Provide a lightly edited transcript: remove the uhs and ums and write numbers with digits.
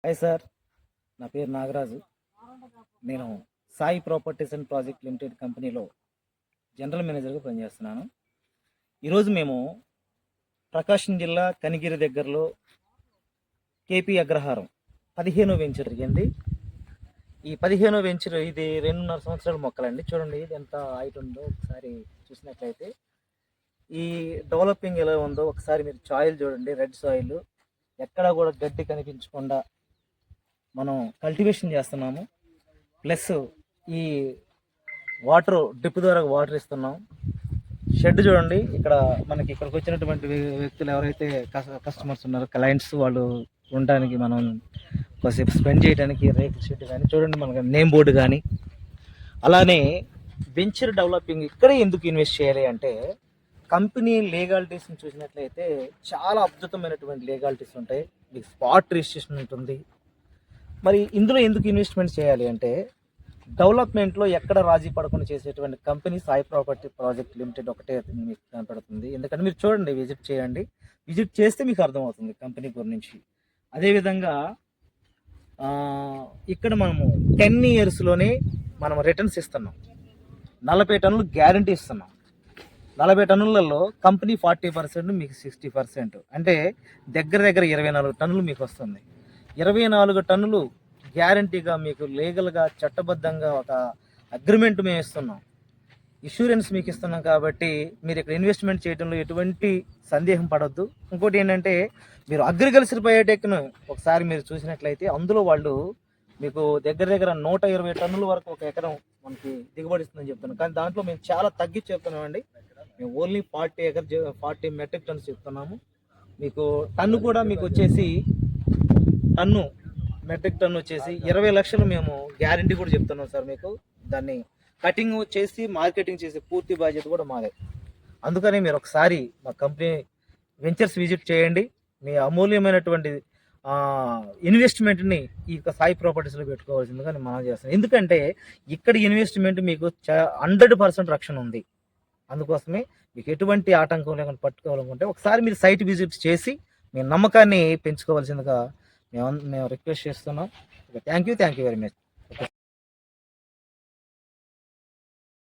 Hi sir, నా పేరు నాగరాజు. నేను Sai properties and project limited కంపెనీలో జనరల్ మేనేజర్గా పనిచేస్తున్నాను. ఈరోజు మేము ప్రకాశం జిల్లా కనిగిరి దగ్గరలో కేపీ అగ్రహారం 15వ వెంచర్ జరిగింది. ఈ 15వ వెంచర్ ఇది 2.5 సంవత్సరాల మొక్కలండి. చూడండి ఇది ఎంత హైట్ ఉందో ఒకసారి చూసినట్లయితే. ఈ డెవలపింగ్ ఎలా ఉందో ఒకసారి మీరు సాయిల్ చూడండి. రెడ్ సాయిల్, ఎక్కడా కూడా గడ్డి కనిపించకుండా మనం కల్టివేషన్ చేస్తున్నాము. ప్లస్ ఈ వాటర్ డ్రిప్ ద్వారా వాటర్ ఇస్తున్నాం. షెడ్ చూడండి, ఇక్కడికి వచ్చినటువంటి వ్యక్తులు ఎవరైతే కస్టమర్స్ ఉన్నారో, క్లయింట్స్, వాళ్ళు ఉండడానికి మనం కొద్దిసేపు స్పెండ్ చేయడానికి రేకుల షెడ్ కానీ చూడండి, మనకి నేమ్ బోర్డు కానీ. అలానే వెంచర్ డెవలపింగ్ ఇక్కడే ఎందుకు ఇన్వెస్ట్ చేయాలి అంటే, కంపెనీ లీగాలిటీస్ని చూసినట్లయితే చాలా అద్భుతమైనటువంటి లీగాలిటీస్ ఉంటాయి. మీకు స్పాట్ రిజిస్ట్రేషన్ ఉంటుంది. మరి ఇందులో ఎందుకు ఇన్వెస్ట్మెంట్ చేయాలి అంటే, డెవలప్మెంట్లో ఎక్కడ రాజీ పడకుండా చేసేటువంటి company Sai property project limited ఒకటే మీకు కనపడుతుంది. ఎందుకంటే మీరు చూడండి, విజిట్ చేయండి. విజిట్ చేస్తే మీకు అర్థమవుతుంది కంపెనీ గురించి. అదేవిధంగా ఇక్కడ మనము 10 ఇయర్స్లోనే మనం రిటర్న్స్ ఇస్తున్నాం. 40 టన్నులు గ్యారంటీ ఇస్తున్నాం. 40 టన్నులలో కంపెనీ 40%, మీకు 60%, అంటే దగ్గర 24 టన్నులు మీకు వస్తుంది. 24 టన్నులు గ్యారంటీగా మీకు లీగల్గా చట్టబద్ధంగా ఒక అగ్రిమెంట్ మేము ఇస్తున్నాం. ఇన్సూరెన్స్ మీకు ఇస్తున్నాం. కాబట్టి మీరు ఇక్కడ ఇన్వెస్ట్మెంట్ చేయడంలో ఎటువంటి సందేహం పడొద్దు. ఇంకోటి ఏంటంటే, మీరు అగ్రికల్చర్ బయోటెక్ను ఒకసారి మీరు చూసినట్లయితే అందులో వాళ్ళు మీకు దగ్గర 120 టన్నుల వరకు ఒక ఎకరం మనకి దిగుబడి ఇస్తుందని చెప్తున్నాం. కానీ దాంట్లో మేము చాలా తగ్గించి చెప్తున్నామండి. మేము ఓన్లీ 40 మెట్రిక్ టన్స్ చెప్తున్నాము. మీకు టన్ను కూడా మీకు వచ్చేసి మెట్రిక్ టన్ వచ్చేసి 20 లక్షలు మేము గ్యారంటీ కూడా చెప్తున్నాం సార్. మీకు దాన్ని కటింగ్ చేసి మార్కెటింగ్ చేసే పూర్తి బాధ్యత కూడా మాదే. అందుకని మీరు ఒకసారి మా కంపెనీ వెంచర్స్ విజిట్ చేయండి. మీ అమూల్యమైనటువంటి ఇన్వెస్ట్మెంట్ని ఈ సాయి ప్రాపర్టీస్లో పెట్టుకోవాల్సిందిగా మనం చేస్తాం. ఎందుకంటే ఇక్కడ ఇన్వెస్ట్మెంట్ మీకు 100% రక్షణ ఉంది. అందుకోసమే మీకు ఎటువంటి ఆటంకం లేకుండా పట్టుకోవాలనుకుంటే ఒకసారి మీరు సైట్ విజిట్ చేసి మీ నమ్మకాన్ని పెంచుకోవాల్సిందిగా మేము రిక్వెస్ట్ చేస్తున్నాం. Thank you very much.